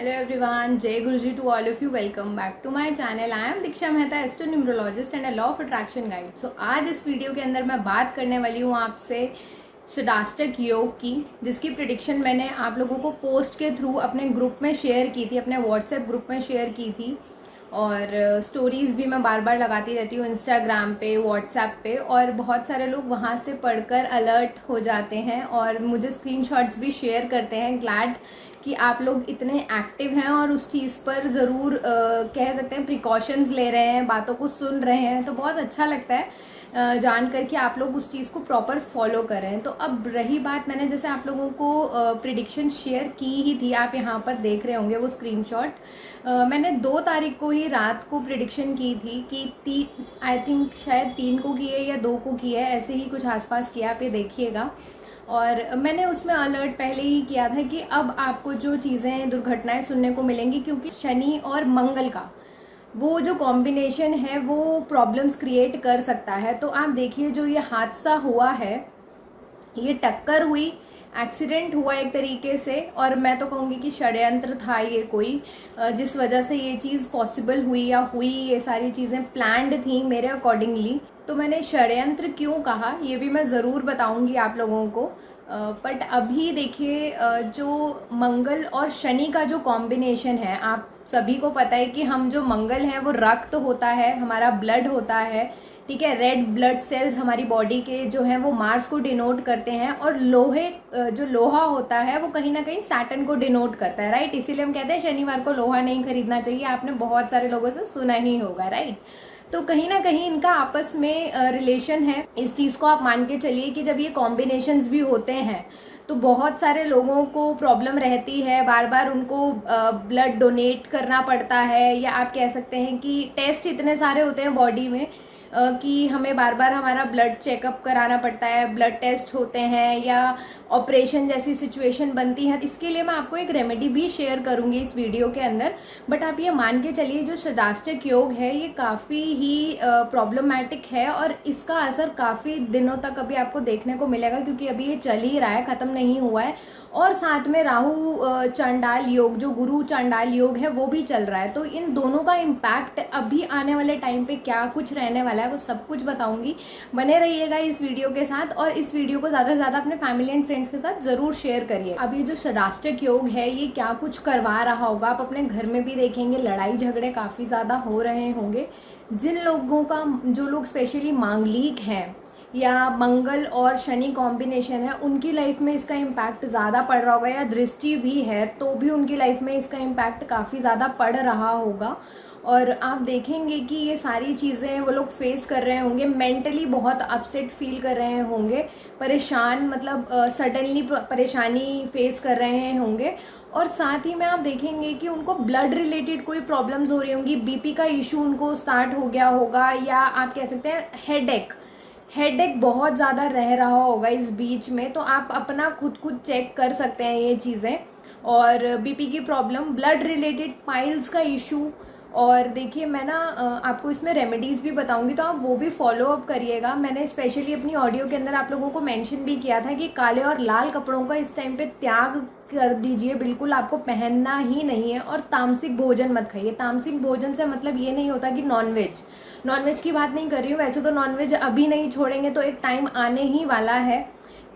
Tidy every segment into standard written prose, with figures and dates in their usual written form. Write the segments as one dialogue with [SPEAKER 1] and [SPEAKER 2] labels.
[SPEAKER 1] Hello everyone, जय गुरुजी to all of you. Welcome back to my channel. I am Diksha Mehta, astro numerologist and a law of attraction guide. So आज इस video के अंदर मैं बात करने वाली हूँ आपसे षडाष्टक योग की, जिसकी प्रिडिक्शन मैंने आप लोगों को पोस्ट के थ्रू अपने ग्रुप में शेयर की थी, अपने व्हाट्सएप ग्रुप में शेयर की थी। और स्टोरीज़ भी मैं बार बार लगाती रहती हूँ इंस्टाग्राम पे, व्हाट्सएप पे, और बहुत सारे लोग वहाँ से पढ़कर अलर्ट हो जाते हैं और मुझे स्क्रीनशॉट्स भी शेयर करते हैं। ग्लैड कि आप लोग इतने एक्टिव हैं और उस चीज़ पर ज़रूर कह सकते हैं प्रिकॉशंस ले रहे हैं, बातों को सुन रहे हैं। तो बहुत अच्छा लगता है जानकर कि आप लोग उस चीज़ को प्रॉपर फॉलो कर रहे हैं। तो अब रही बात, मैंने जैसे आप लोगों को प्रिडिक्शन शेयर की ही थी, आप यहाँ पर देख रहे होंगे वो स्क्रीनशॉट। मैंने 2 तारीख को ही रात को प्रिडिक्शन की थी कि आई थिंक शायद 3 को की है या 2 को की है, ऐसे ही कुछ आसपास किया। आप ये देखिएगा। और मैंने उसमें अलर्ट पहले ही किया था कि अब आपको जो चीज़ें, दुर्घटनाएं सुनने को मिलेंगी, क्योंकि शनि और मंगल का वो जो कॉम्बिनेशन है वो प्रॉब्लम्स क्रिएट कर सकता है। तो आप देखिए, जो ये हादसा हुआ है, ये टक्कर हुई, एक्सीडेंट हुआ एक तरीके से, और मैं तो कहूँगी कि षड्यंत्र था ये कोई, जिस वजह से ये चीज़ पॉसिबल हुई या हुई। ये सारी चीज़ें प्लान्ड थी मेरे अकॉर्डिंगली। तो मैंने षड्यंत्र क्यों कहा ये भी मैं ज़रूर बताऊंगी आप लोगों को। बट अभी देखिए, जो मंगल और शनि का जो कॉम्बिनेशन है, आप सभी को पता है कि हम जो मंगल है वो रक्त होता है, हमारा ब्लड होता है, ठीक है। रेड ब्लड सेल्स हमारी बॉडी के जो हैं वो मार्स को डिनोट करते हैं, और लोहे, जो लोहा होता है वो कहीं ना कहीं सैटर्न को डिनोट करता है, राइट। इसीलिए हम कहते हैं शनिवार को लोहा नहीं खरीदना चाहिए। आपने बहुत सारे लोगों से सुना ही होगा, राइट। तो कहीं ना कहीं इनका आपस में रिलेशन है। इस चीज को आप मान के चलिए कि जब ये कॉम्बिनेशंस भी होते हैं तो बहुत सारे लोगों को प्रॉब्लम रहती है, बार बार उनको ब्लड डोनेट करना पड़ता है, या आप कह सकते हैं कि टेस्ट इतने सारे होते हैं बॉडी में कि हमें बार बार हमारा ब्लड चेकअप कराना पड़ता है, ब्लड टेस्ट होते हैं, या ऑपरेशन जैसी सिचुएशन बनती है। इसके लिए मैं आपको एक रेमेडी भी शेयर करूंगी इस वीडियो के अंदर। बट आप ये मान के चलिए, जो षडाष्टक योग है ये काफ़ी ही प्रॉब्लमैटिक है, और इसका असर काफ़ी दिनों तक अभी आपको देखने को मिलेगा, क्योंकि अभी ये चल ही रहा है, ख़त्म नहीं हुआ है। और साथ में राहु चांडाल योग, जो गुरु चांडाल योग है, वो भी चल रहा है। तो इन दोनों का इम्पैक्ट अभी आने वाले टाइम पे क्या कुछ रहने वाला है वो सब कुछ बताऊंगी। बने रहिएगा इस वीडियो के साथ, और इस वीडियो को ज़्यादा से ज़्यादा अपने फैमिली एंड फ्रेंड्स के साथ ज़रूर शेयर करिए। अब ये जो षडाष्टक योग है ये क्या कुछ करवा रहा होगा, आप अपने घर में भी देखेंगे लड़ाई झगड़े काफ़ी ज़्यादा हो रहे होंगे। जिन लोगों का, जो लोग स्पेशली मांगलिक हैं या मंगल और शनि कॉम्बिनेशन है, उनकी लाइफ में इसका इम्पैक्ट ज़्यादा पड़ रहा होगा, या दृष्टि भी है तो भी उनकी लाइफ में इसका इम्पैक्ट काफ़ी ज़्यादा पड़ रहा होगा। और आप देखेंगे कि ये सारी चीज़ें वो लोग फेस कर रहे होंगे, मेंटली बहुत अपसेट फील कर रहे होंगे, परेशान, मतलब सडनली परेशानी फेस कर रहे होंगे। और साथ ही में आप देखेंगे कि उनको ब्लड रिलेटेड कोई प्रॉब्लम्स हो रही होंगी, बीपी का इशू उनको स्टार्ट हो गया होगा, या आप कह सकते हैं हेडेक बहुत ज़्यादा रह रहा होगा इस बीच में। तो आप अपना खुद चेक कर सकते हैं ये चीज़ें। और बीपी की प्रॉब्लम, ब्लड रिलेटेड पाइल्स का इशू। और देखिए, मैं ना आपको इसमें रेमेडीज़ भी बताऊंगी, तो आप वो भी फॉलो अप करिएगा। मैंने स्पेशली अपनी ऑडियो के अंदर आप लोगों को मेंशन भी किया था कि काले और लाल कपड़ों का इस टाइम पे त्याग कर दीजिए, बिल्कुल आपको पहनना ही नहीं है। और तामसिक भोजन मत खाइए। तामसिक भोजन से मतलब ये नहीं होता कि नॉनवेज की बात नहीं कर रही हूँ। वैसे तो नॉनवेज अभी नहीं छोड़ेंगे तो एक टाइम आने ही वाला है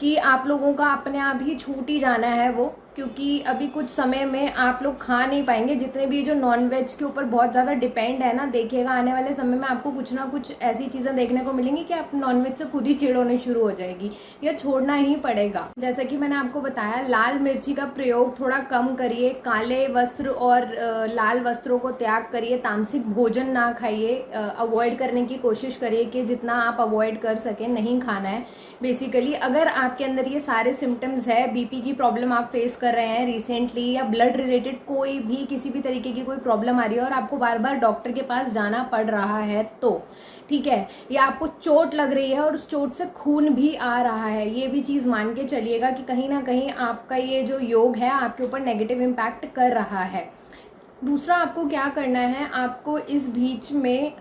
[SPEAKER 1] कि आप लोगों का अपने आप ही छूट ही जाना है वो, क्योंकि अभी कुछ समय में आप लोग खा नहीं पाएंगे। जितने भी जो नॉनवेज के ऊपर बहुत ज़्यादा डिपेंड है ना, देखिएगा आने वाले समय में आपको कुछ ना कुछ ऐसी चीज़ें देखने को मिलेंगी कि आप नॉनवेज से खुद ही चिढ़ होनी शुरू हो जाएगी, या छोड़ना ही पड़ेगा। जैसा कि मैंने आपको बताया, लाल मिर्ची का प्रयोग थोड़ा कम करिए, काले वस्त्र और लाल वस्त्रों को त्याग करिए, तामसिक भोजन ना खाइए, अवॉइड करने की कोशिश करिए कि जितना आप अवॉइड कर सकें नहीं खाना है बेसिकली। अगर आपके अंदर ये सारे सिम्टम्स है, बीपी की प्रॉब्लम आप फेस कर रहे हैं रिसेंटली, या ब्लड रिलेटेड कोई भी किसी भी तरीके की कोई प्रॉब्लम आ रही है और आपको बार बार डॉक्टर के पास जाना पड़ रहा है, तो ठीक है, या आपको चोट लग रही है और उस चोट से खून भी आ रहा है, ये भी चीज़ मान के चलिएगा कि कहीं ना कहीं आपका ये जो योग है आपके ऊपर नेगेटिव इम्पैक्ट कर रहा है। दूसरा आपको क्या करना है, आपको इस बीच में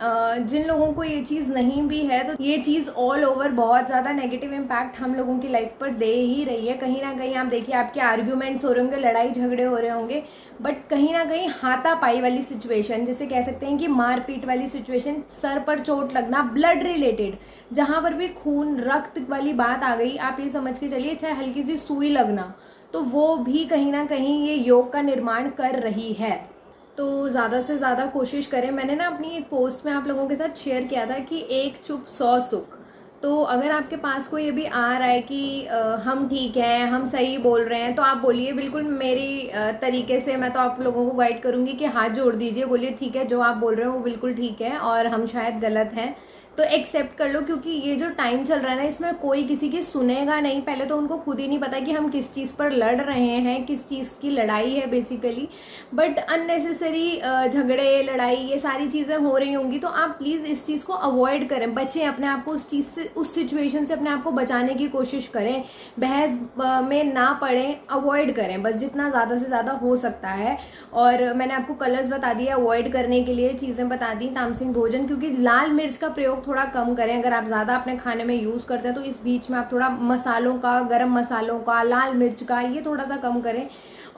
[SPEAKER 1] जिन लोगों को ये चीज़ नहीं भी है, तो ये चीज़ ऑल ओवर बहुत ज़्यादा नेगेटिव इम्पैक्ट हम लोगों की लाइफ पर दे ही रही है। कहीं ना कहीं आप देखिए, आपके आर्ग्यूमेंट्स हो रहे होंगे, लड़ाई झगड़े हो रहे होंगे, बट कहीं ना कहीं हाथापाई वाली सिचुएशन, जिसे कह सकते हैं कि मारपीट वाली सिचुएशन, सर पर चोट लगना, ब्लड रिलेटेड, जहां पर भी खून रक्त वाली बात आ गई, आप ये समझ के चलिए, चाहे हल्की सी सुई लगना, तो वो भी कहीं ना कहीं ये योग का निर्माण कर रही है। तो ज़्यादा से ज़्यादा कोशिश करें। मैंने ना अपनी एक पोस्ट में आप लोगों के साथ शेयर किया था कि एक चुप 100 सुख। तो अगर आपके पास कोई ये भी आ रहा है कि हम ठीक हैं, हम सही बोल रहे हैं, तो आप बोलिए, बिल्कुल मेरी तरीके से मैं तो आप लोगों को गाइड करूंगी कि हाथ जोड़ दीजिए, बोलिए ठीक है, जो आप बोल रहे हो वो बिल्कुल ठीक है और हम शायद गलत हैं, तो एक्सेप्ट कर लो। क्योंकि ये जो टाइम चल रहा है ना, इसमें कोई किसी की सुनेगा नहीं। पहले तो उनको खुद ही नहीं पता कि हम किस चीज़ पर लड़ रहे हैं, किस चीज़ की लड़ाई है बेसिकली। बट अननेसेसरी झगड़े, लड़ाई, ये सारी चीज़ें हो रही होंगी, तो आप प्लीज़ इस चीज़ को अवॉइड करें, बचें अपने आप को उस चीज़ से, उस सिचुएशन से अपने आप को बचाने की कोशिश करें। बहस में ना पड़ें, अवॉइड करें बस जितना ज़्यादा से ज़्यादा हो सकता है। और मैंने आपको कलर्स बता दिए अवॉइड करने के लिए, चीज़ें बता दी, तामसिक भोजन, क्योंकि लाल मिर्च का प्रयोग थोड़ा कम करें। अगर आप ज़्यादा अपने खाने में यूज़ करते हैं तो इस बीच में आप थोड़ा मसालों का, गरम मसालों का, लाल मिर्च का, ये थोड़ा सा कम करें।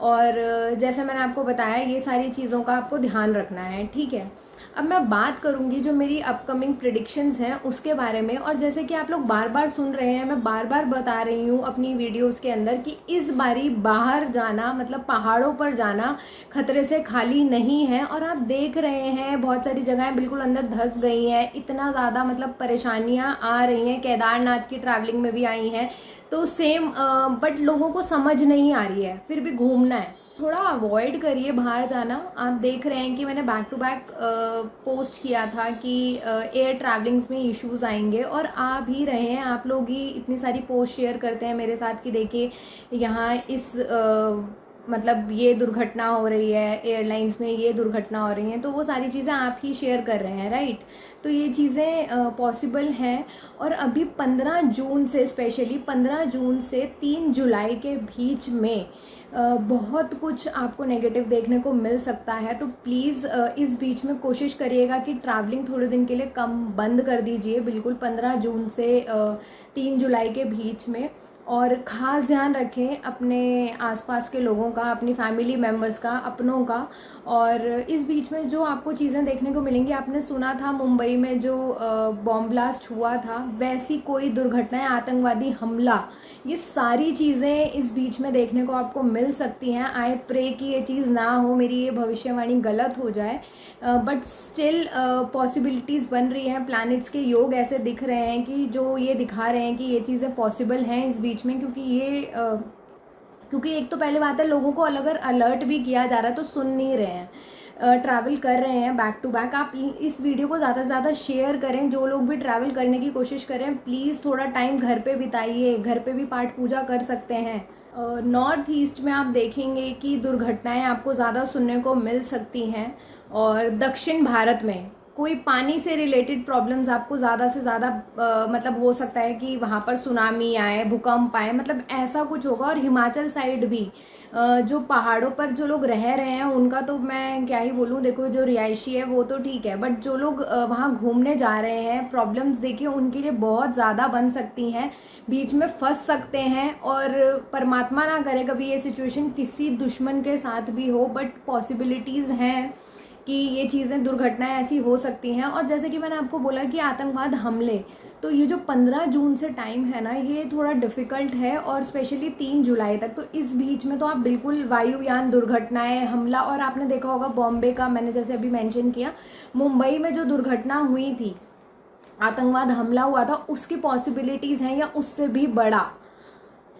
[SPEAKER 1] और जैसे मैंने आपको बताया, ये सारी चीज़ों का आपको ध्यान रखना है, ठीक है। अब मैं बात करूंगी जो मेरी अपकमिंग प्रिडिक्शंस हैं उसके बारे में। और जैसे कि आप लोग बार बार सुन रहे हैं, मैं बार बार बता रही हूँ अपनी वीडियोस के अंदर कि इस बारी बाहर जाना, मतलब पहाड़ों पर जाना, खतरे से खाली नहीं है। और आप देख रहे हैं बहुत सारी जगहें बिल्कुल अंदर धंस गई हैं, इतना ज़्यादा मतलब परेशानियां आ रही हैं, केदारनाथ की ट्रैवलिंग में भी आई हैं। तो सेम, बट लोगों को समझ नहीं आ रही है, फिर भी घूमना है। थोड़ा अवॉइड करिए बाहर जाना। आप देख रहे हैं कि मैंने बैक टू बैक पोस्ट किया था कि एयर ट्रैवलिंग्स में इश्यूज आएंगे, और आ भी रहे हैं। आप लोग ही इतनी सारी पोस्ट शेयर करते हैं मेरे साथ कि देखिए यहाँ इस मतलब ये दुर्घटना हो रही है, एयरलाइंस में ये दुर्घटना हो रही है, तो वो सारी चीज़ें आप ही शेयर कर रहे हैं, राइट। तो ये चीज़ें पॉसिबल हैं। और अभी 15 जून से, स्पेशली 15 जून से 3 जुलाई के बीच में बहुत कुछ आपको नेगेटिव देखने को मिल सकता है। तो प्लीज़ इस बीच में कोशिश करिएगा कि ट्रैवलिंग थोड़े दिन के लिए कम बंद कर दीजिए, बिल्कुल 15 जून से 3 जुलाई के बीच में। और ख़ास ध्यान रखें अपने आसपास के लोगों का, अपनी फैमिली मेम्बर्स का, अपनों का। और इस बीच में जो आपको चीज़ें देखने को मिलेंगी, आपने सुना था मुंबई में जो बॉम्ब ब्लास्ट हुआ था, वैसी कोई दुर्घटनाएं, आतंकवादी हमला, ये सारी चीज़ें इस बीच में देखने को आपको मिल सकती हैं। आई प्रे कि ये चीज़ ना हो, मेरी ये भविष्यवाणी गलत हो जाए, बट स्टिल पॉसिबिलिटीज़ बन रही हैं। प्लैनेट्स के योग ऐसे दिख रहे हैं कि जो ये दिखा रहे हैं कि ये चीज़ें पॉसिबल हैं इस बीच में। क्योंकि एक तो पहले बात है, लोगों को अलग अलर्ट भी किया जा रहा है तो सुन नहीं रहे हैं, ट्रैवल कर रहे हैं बैक टू बैक। आप इस वीडियो को ज़्यादा से ज़्यादा शेयर करें, जो लोग भी ट्रैवल करने की कोशिश करें, प्लीज़ थोड़ा टाइम घर पे बिताइए, घर पे भी पाठ पूजा कर सकते हैं। नॉर्थ ईस्ट में आप देखेंगे कि दुर्घटनाएं आपको ज़्यादा सुनने को मिल सकती हैं। और दक्षिण भारत में कोई पानी से रिलेटेड प्रॉब्लम्स आपको ज़्यादा से ज़्यादा मतलब हो सकता है कि वहाँ पर सुनामी आए, भूकंप आए, मतलब ऐसा कुछ होगा। और हिमाचल साइड भी जो पहाड़ों पर जो लोग रह रहे हैं उनका तो मैं क्या ही बोलूँ, देखो जो रिहायशी है वो तो ठीक है, बट जो लोग वहाँ घूमने जा रहे हैं, प्रॉब्लम्स देखिए उनके लिए बहुत ज़्यादा बन सकती हैं, बीच में फंस सकते हैं। और परमात्मा ना करे कभी ये सिचुएशन किसी दुश्मन के साथ भी हो, बट पॉसिबिलिटीज़ हैं कि ये चीज़ें, दुर्घटनाएं ऐसी हो सकती हैं। और जैसे कि मैंने आपको बोला कि आतंकवाद हमले, तो ये जो 15 जून से टाइम है ना, ये थोड़ा डिफ़िकल्ट है, और स्पेशली 3 जुलाई तक। तो इस बीच में तो आप बिल्कुल वायुयान दुर्घटनाएं, हमला, और आपने देखा होगा बॉम्बे का, मैंने जैसे अभी मेंशन किया, मुंबई में जो दुर्घटना हुई थी, आतंकवाद हमला हुआ था, उसकी पॉसिबिलिटीज़ हैं या उससे भी बड़ा,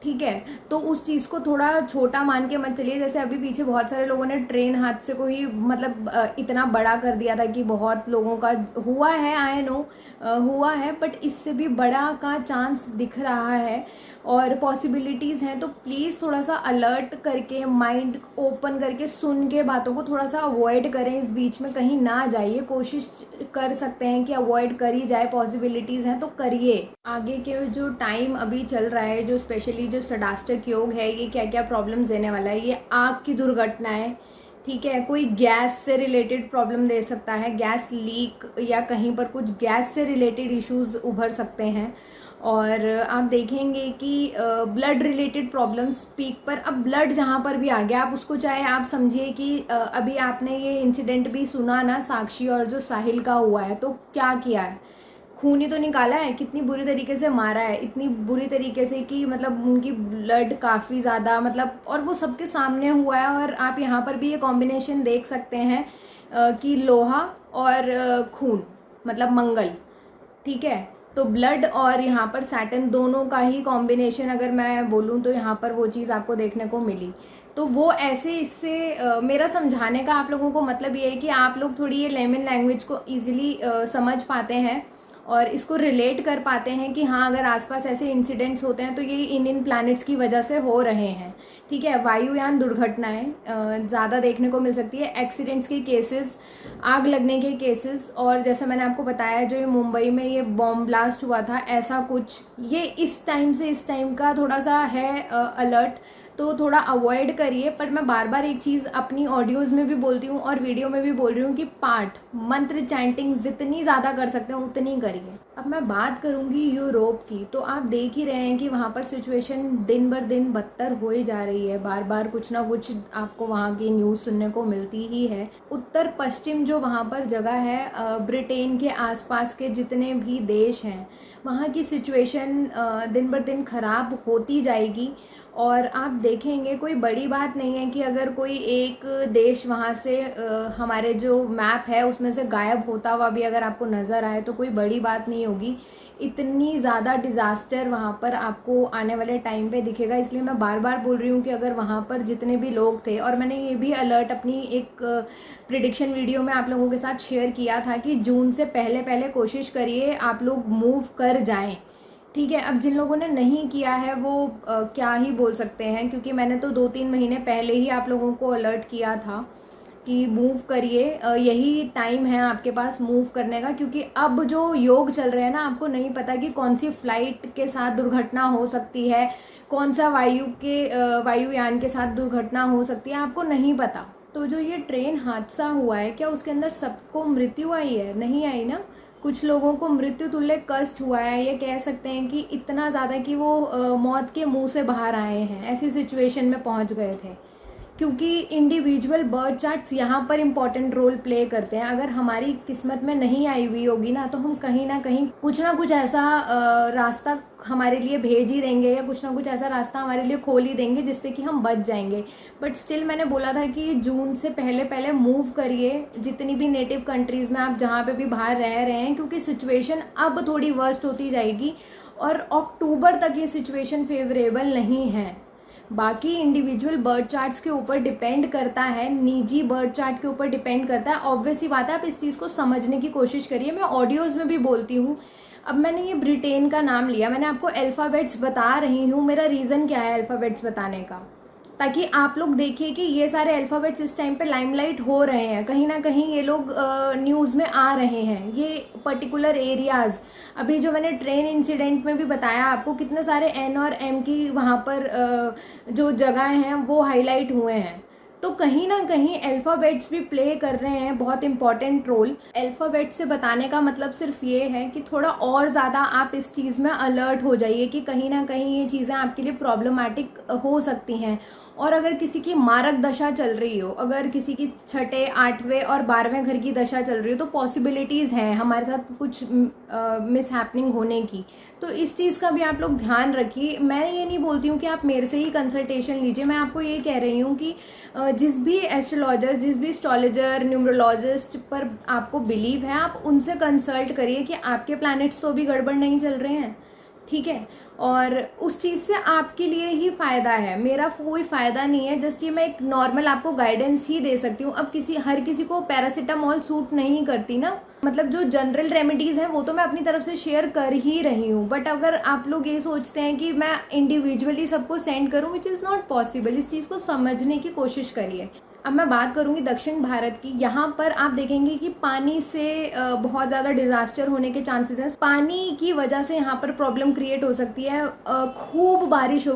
[SPEAKER 1] ठीक है। तो उस चीज़ को थोड़ा छोटा मान के मत चलिए। जैसे अभी पीछे बहुत सारे लोगों ने ट्रेन हादसे को ही मतलब इतना बड़ा कर दिया था कि बहुत लोगों का हुआ है, आई नो हुआ है, बट इससे भी बड़ा का चांस दिख रहा है और पॉसिबिलिटीज़ हैं। तो प्लीज़ थोड़ा सा अलर्ट करके, माइंड ओपन करके, सुन के बातों को थोड़ा सा अवॉइड करें, इस बीच में कहीं ना जाइए। कोशिश कर सकते हैं कि अवॉइड करी जाए, पॉसिबिलिटीज़ हैं तो करिए। आगे के जो टाइम अभी चल रहा है, जो स्पेशली जो सडाष्टक योग है, ये क्या क्या प्रॉब्लम्स देने वाला है। ये आग की दुर्घटनाएं, ठीक है। कोई गैस से रिलेटेड प्रॉब्लम दे सकता है, गैस लीक या कहीं पर कुछ गैस से रिलेटेड इश्यूज उभर सकते हैं। और आप देखेंगे कि ब्लड रिलेटेड प्रॉब्लम्स पीक पर। अब ब्लड जहाँ पर भी आ गया, आप उसको चाहे आप समझिए कि अभी आपने ये इंसिडेंट भी सुना ना, साक्षी और जो साहिल का हुआ है, तो क्या किया है, खून ही तो निकाला है, कितनी बुरी तरीके से मारा है, इतनी बुरी तरीके से कि मतलब उनकी ब्लड काफ़ी ज़्यादा, मतलब, और वो सबके सामने हुआ है। और आप यहाँ पर भी ये कॉम्बिनेशन देख सकते हैं कि लोहा और खून, मतलब मंगल, ठीक है। तो ब्लड और यहाँ पर सैटर्न दोनों का ही कॉम्बिनेशन अगर मैं बोलूँ तो यहाँ पर वो चीज़ आपको देखने को मिली। तो वो ऐसे, इससे मेरा समझाने का आप लोगों को मतलब ये है कि आप लोग थोड़ी ये लेमन लैंग्वेज को ईजिली समझ पाते हैं और इसको रिलेट कर पाते हैं कि हाँ, अगर आसपास ऐसे इंसिडेंट्स होते हैं तो ये इन प्लैनेट्स की वजह से हो रहे हैं, ठीक है। वायुयान दुर्घटनाएं ज़्यादा देखने को मिल सकती है, एक्सीडेंट्स के केसेस, आग लगने के केसेस, और जैसे मैंने आपको बताया जो ये मुंबई में ये बॉम्ब ब्लास्ट हुआ था, ऐसा कुछ, ये इस टाइम से इस टाइम का थोड़ा सा है अलर्ट, तो थोड़ा अवॉइड करिए। पर मैं बार बार एक चीज़ अपनी ऑडियोज़ में भी बोलती हूँ और वीडियो में भी बोल रही हूँ कि पाठ, मंत्र, चैंटिंग जितनी ज़्यादा कर सकते हैं उतनी करिए। अब मैं बात करूँगी यूरोप की, तो आप देख ही रहे हैं कि वहाँ पर सिचुएशन दिन बर दिन बदतर हो ही जा रही है। बार बार कुछ ना कुछ आपको वहाँ की न्यूज़ सुनने को मिलती ही है। उत्तर पश्चिम जो वहाँ पर जगह है, ब्रिटेन के आसपास के जितने भी देश हैं, वहाँ की सिचुएशन दिन बर दिन खराब होती जाएगी। और आप देखेंगे कोई बड़ी बात नहीं है कि अगर कोई एक देश वहाँ से हमारे जो मैप है उसमें से गायब होता हुआ भी अगर आपको नज़र आए तो कोई बड़ी बात नहीं होगी। इतनी ज़्यादा डिज़ास्टर वहाँ पर आपको आने वाले टाइम पे दिखेगा। इसलिए मैं बार बार बोल रही हूँ कि अगर वहाँ पर जितने भी लोग थे, और मैंने ये भी अलर्ट अपनी एक प्रिडिक्शन वीडियो में आप लोगों के साथ शेयर किया था कि जून से पहले पहले कोशिश करिए आप लोग मूव कर जाएं, ठीक है। अब जिन लोगों ने नहीं किया है वो क्या ही बोल सकते हैं, क्योंकि मैंने तो 2-3 महीने पहले ही आप लोगों को अलर्ट किया था कि मूव करिए, यही टाइम है आपके पास मूव करने का। क्योंकि अब जो योग चल रहे हैं ना, आपको नहीं पता कि कौन सी फ्लाइट के साथ दुर्घटना हो सकती है, कौन सा वायुयान के साथ दुर्घटना हो सकती है, आपको नहीं पता। तो जो ये ट्रेन हादसा हुआ है, क्या उसके अंदर सबको मृत्यु आई है? नहीं आई ना। कुछ लोगों को मृत्यु तुल्य कष्ट हुआ है, ये कह सकते हैं कि इतना ज़्यादा कि वो मौत के मुंह से बाहर आए हैं, ऐसी सिचुएशन में पहुंच गए थे। क्योंकि इंडिविजुअल बर्थ चार्ट्स यहाँ पर इम्पॉर्टेंट रोल प्ले करते हैं। अगर हमारी किस्मत में नहीं आई हुई होगी ना, तो हम कहीं ना कहीं कुछ ना कुछ ऐसा रास्ता हमारे लिए भेज ही देंगे, या कुछ ना कुछ ऐसा रास्ता हमारे लिए खोल ही देंगे जिससे कि हम बच जाएंगे। बट स्टिल मैंने बोला था कि जून से पहले पहले मूव करिए, जितनी भी नेटिव कंट्रीज़ में आप जहाँ पे भी बाहर रह रहे हैं, क्योंकि सिचुएशन अब थोड़ी वर्स्ट होती जाएगी और अक्टूबर तक ये सिचुएशन फेवरेबल नहीं है। बाकी इंडिविजुअल बर्थ चार्ट्स के ऊपर डिपेंड करता है, निजी बर्थ चार्ट के ऊपर डिपेंड करता है। ऑब्वियस ही बात है, आप इस चीज़ को समझने की कोशिश करिए। मैं ऑडियोज़ में भी बोलती हूँ। अब मैंने ये ब्रिटेन का नाम लिया, मैंने आपको अल्फ़ाबेट्स बता रही हूँ। मेरा रीज़न क्या है अल्फ़ाबेट्स बताने का, ताकि आप लोग देखिए कि ये सारे अल्फ़ाबेट्स इस टाइम पे लाइमलाइट हो रहे हैं, कहीं ना कहीं ये लोग न्यूज़ में आ रहे हैं, ये पर्टिकुलर एरियाज़। अभी जो मैंने ट्रेन इंसिडेंट में भी बताया आपको, कितने सारे एन और एम की वहाँ पर जो जगह हैं वो हाईलाइट हुए हैं। तो कहीं ना कहीं अल्फ़ाबेट्स भी प्ले कर रहे हैं बहुत इंपॉर्टेंट रोल। अल्फ़ाबेट से बताने का मतलब सिर्फ ये है कि थोड़ा और ज़्यादा आप इस चीज़ में अलर्ट हो जाइए कि कहीं ना कहीं ये चीज़ें आपके लिए प्रॉब्लमैटिक हो सकती हैं। और अगर किसी की मारक दशा चल रही हो, अगर किसी की 6, 8वें और 12वें घर की दशा चल रही हो, तो पॉसिबिलिटीज़ हैं हमारे साथ कुछ मिस हैपनिंग होने की। तो इस चीज़ का भी आप लोग ध्यान रखिए। मैं ये नहीं बोलती हूँ कि आप मेरे से ही कंसल्टेशन लीजिए, मैं आपको ये कह रही हूँ कि जिस भी एस्ट्रोलॉजर, जिस भी एस्ट्रोलॉजर, न्यूमरोलॉजिस्ट पर आपको बिलीव है, आप उनसे कंसल्ट करिए कि आपके प्लैनेट्स तो भी गड़बड़ नहीं चल रहे हैं, ठीक है। और उस चीज़ से आपके लिए ही फ़ायदा है, मेरा कोई फ़ायदा नहीं है। जस्ट ये मैं एक नॉर्मल आपको गाइडेंस ही दे सकती हूँ। अब हर किसी को पैरासीटामॉल सूट नहीं करती ना, मतलब जो जनरल रेमेडीज़ हैं वो तो मैं अपनी तरफ से शेयर कर ही रही हूँ। बट अगर आप लोग ये सोचते हैं कि मैं इंडिविजुअली सबको सेंड करूँ, विच इज़ नॉट पॉसिबल, इस चीज़ को समझने की कोशिश करिए। अब मैं बात करूंगी दक्षिण भारत की। यहाँ पर आप देखेंगे कि पानी से बहुत ज़्यादा डिजास्टर होने के चांसेस हैं। पानी की वजह से यहाँ पर प्रॉब्लम क्रिएट हो सकती है। खूब बारिश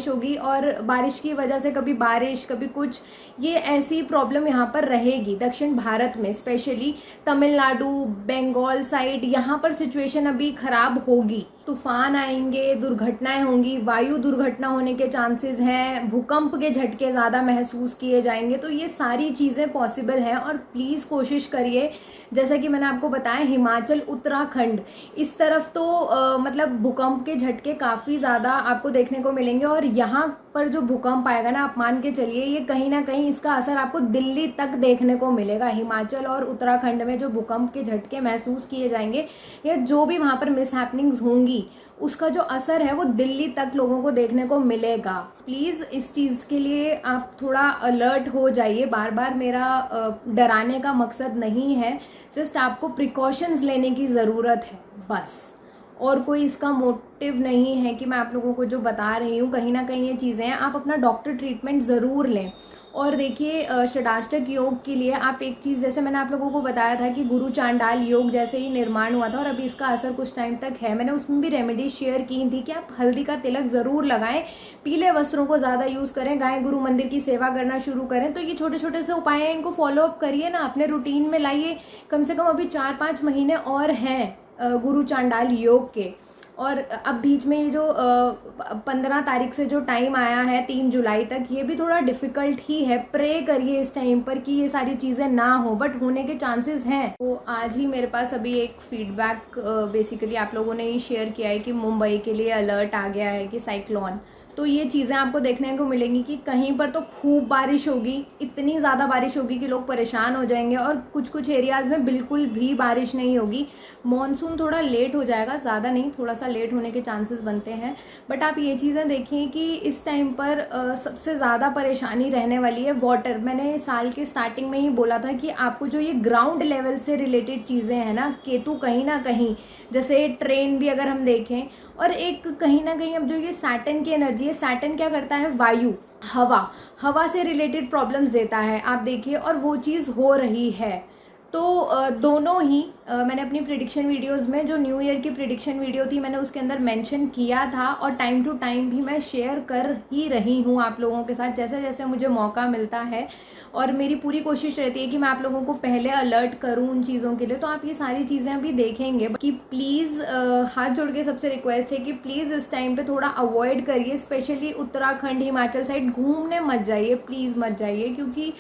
[SPEAKER 1] होगी और बारिश की वजह से कभी बारिश कभी कुछ, ये ऐसी प्रॉब्लम यहाँ पर रहेगी दक्षिण भारत में। स्पेशली तमिलनाडु, बंगाल साइड, यहाँ पर सिचुएशन अभी खराब होगी। तूफान आएंगे, दुर्घटनाएं होंगी, वायु दुर्घटना होने के चांसेस हैं, भूकंप के झटके ज़्यादा महसूस किए जाएंगे। तो ये सारी चीज़ें पॉसिबल हैं और प्लीज़ कोशिश करिए, जैसा कि मैंने आपको बताया हिमाचल, उत्तराखंड इस तरफ तो मतलब भूकंप के झटके काफ़ी ज़्यादा आपको देखने को मिलेंगे। और यहाँ पर जो भूकंप आएगा ना, आप मान के चलिए ये कहीं ना कहीं इसका असर आपको दिल्ली तक देखने को मिलेगा। हिमाचल और उत्तराखंड में जो भूकंप के झटके महसूस किए जाएंगे या जो भी वहाँ पर मिसहैपनिंग्स होंगी, उसका जो असर है वो दिल्ली तक लोगों को देखने को मिलेगा। प्लीज इस चीज के लिए आप थोड़ा अलर्ट हो जाइए। बार बार मेरा डराने का मकसद नहीं है, जस्ट आपको प्रिकॉशंस लेने की जरूरत है बस, और कोई इसका मोटिव नहीं है कि मैं आप लोगों को जो बता रही हूँ। कहीं ना कहीं ये चीज़ें हैं, आप अपना डॉक्टर ट्रीटमेंट ज़रूर लें। और देखिए षडाष्टक योग के लिए आप एक चीज़, जैसे मैंने आप लोगों को बताया था कि गुरु चांडाल योग जैसे ही निर्माण हुआ था और अभी इसका असर कुछ टाइम तक है। मैंने उसमें भी रेमेडी शेयर की थी कि आप हल्दी का तिलक ज़रूर लगाएं, पीले वस्त्रों को ज़्यादा यूज़ करें, गाय गुरु मंदिर की सेवा करना शुरू करें। तो ये छोटे छोटे से उपाय हैं, इनको फॉलो अप करिए ना, अपने रूटीन में लाइए। कम से कम अभी 4-5 महीने और हैं गुरु चांडाल योग के। और अब बीच में ये जो 15 तारीख से जो टाइम आया है 3 जुलाई तक, ये भी थोड़ा डिफिकल्ट ही है। प्रे करिए इस टाइम पर कि ये सारी चीज़ें ना हो, बट होने के चांसेस हैं। तो आज ही मेरे पास अभी एक फीडबैक बेसिकली आप लोगों ने ही शेयर किया है कि मुंबई के लिए अलर्ट आ गया है कि साइक्लोन। तो ये चीज़ें आपको देखने को मिलेंगी कि कहीं पर तो खूब बारिश होगी, इतनी ज़्यादा बारिश होगी कि लोग परेशान हो जाएंगे, और कुछ कुछ एरियाज़ में बिल्कुल भी बारिश नहीं होगी। मॉनसून थोड़ा लेट हो जाएगा, ज़्यादा नहीं, थोड़ा सा लेट होने के चांसेस बनते हैं। बट आप ये चीज़ें देखिए कि इस टाइम पर सबसे ज़्यादा परेशानी रहने वाली है वाटर। मैंने साल के स्टार्टिंग में ही बोला था कि आपको जो ये ग्राउंड लेवल से रिलेटेड चीज़ें हैं ना, केतु कहीं ना कहीं, जैसे ट्रेन भी अगर हम देखें, और एक कहीं ना कहीं अब जो ये सैटर्न की एनर्जी है, सैटर्न क्या करता है, वायु, हवा से रिलेटेड प्रॉब्लम्स देता है आप देखिए, और वो चीज़ हो रही है। तो दोनों ही मैंने अपनी प्रिडिक्शन वीडियोस में, जो न्यू ईयर की प्रिडिक्शन वीडियो थी, मैंने उसके अंदर मेंशन किया था, और टाइम टू टाइम भी मैं शेयर कर ही रही हूँ आप लोगों के साथ जैसे जैसे मुझे मौका मिलता है। और मेरी पूरी कोशिश रहती है कि मैं आप लोगों को पहले अलर्ट करूँ उन चीज़ों के लिए। तो आप ये सारी चीज़ें अभी देखेंगे कि प्लीज़ हाथ जोड़ के सबसे रिक्वेस्ट है कि प्लीज़ इस टाइम पे थोड़ा अवॉइड करिए। स्पेशली उत्तराखंड, हिमाचल साइड घूमने मत जाइए, प्लीज़ मत जाइए, क्योंकि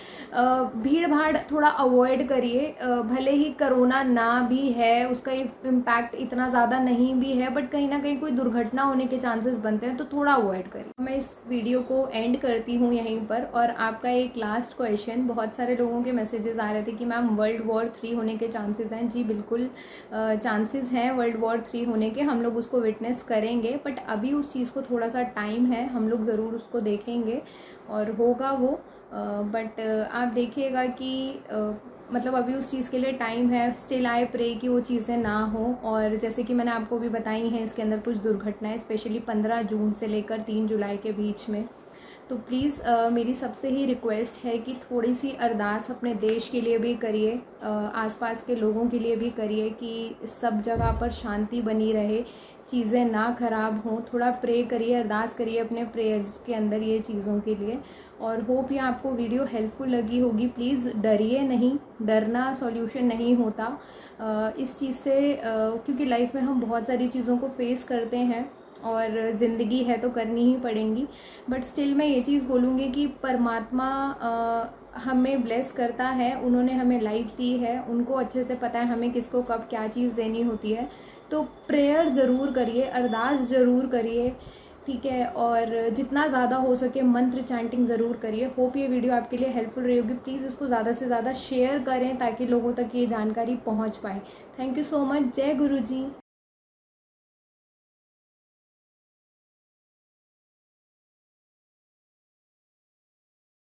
[SPEAKER 1] भीड़ भाड़ थोड़ा अवॉइड करिए। भले ही कोरोना ना भी है, उसका इम्पैक्ट इतना ज़्यादा नहीं भी है, बट कहीं ना कहीं कोई दुर्घटना होने के चांसेस बनते हैं, तो थोड़ा अवॉइड करिए। मैं इस वीडियो को एंड करती हूँ यहीं पर। और आपका एक लास्ट क्वेश्चन, बहुत सारे लोगों के मैसेजेस आ रहे थे कि मैम वर्ल्ड वॉर 3 होने के चांसेस हैं। जी बिल्कुल चांसेस हैं वर्ल्ड वॉर 3 होने के, हम लोग उसको विटनेस करेंगे, बट अभी उस चीज़ को थोड़ा सा टाइम है, हम लोग ज़रूर उसको देखेंगे और होगा वो। बट आप देखिएगा कि मतलब अभी उस चीज़ के लिए टाइम है। स्टिल आई प्रे कि वो चीज़ें ना हो। और जैसे कि मैंने आपको भी बताई हैं, इसके अंदर कुछ दुर्घटनाएं स्पेशली 15 जून से लेकर 3 जुलाई के बीच में। तो प्लीज़ मेरी सबसे ही रिक्वेस्ट है कि थोड़ी सी अरदास अपने देश के लिए भी करिए, आसपास के लोगों के लिए भी करिए कि सब जगह पर शांति बनी रहे, चीज़ें ना ख़राब हों। थोड़ा प्रे करिए, अरदास करिए अपने प्रेयर्स के अंदर ये चीज़ों के लिए। और होप ये आपको वीडियो हेल्पफुल लगी होगी। प्लीज़ डरिए नहीं, डरना सॉल्यूशन नहीं होता इस चीज़ से, क्योंकि लाइफ में हम बहुत सारी चीज़ों को फेस करते हैं और ज़िंदगी है तो करनी ही पड़ेंगी। बट स्टिल मैं ये चीज़ बोलूँगी कि परमात्मा हमें ब्लेस करता है, उन्होंने हमें लाइफ दी है, उनको अच्छे से पता है हमें किसको कब क्या चीज़ देनी होती है। तो प्रेयर ज़रूर करिए, अरदास ज़रूर करिए, ठीक है। और जितना ज़्यादा हो सके मंत्र चैंटिंग ज़रूर करिए। होप ये वीडियो आपके लिए हेल्पफुल रही होगी। प्लीज़ इसको ज़्यादा से ज़्यादा शेयर करें ताकि लोगों तक ये जानकारी पहुंच पाए। Thank you so much. जय गुरु जी।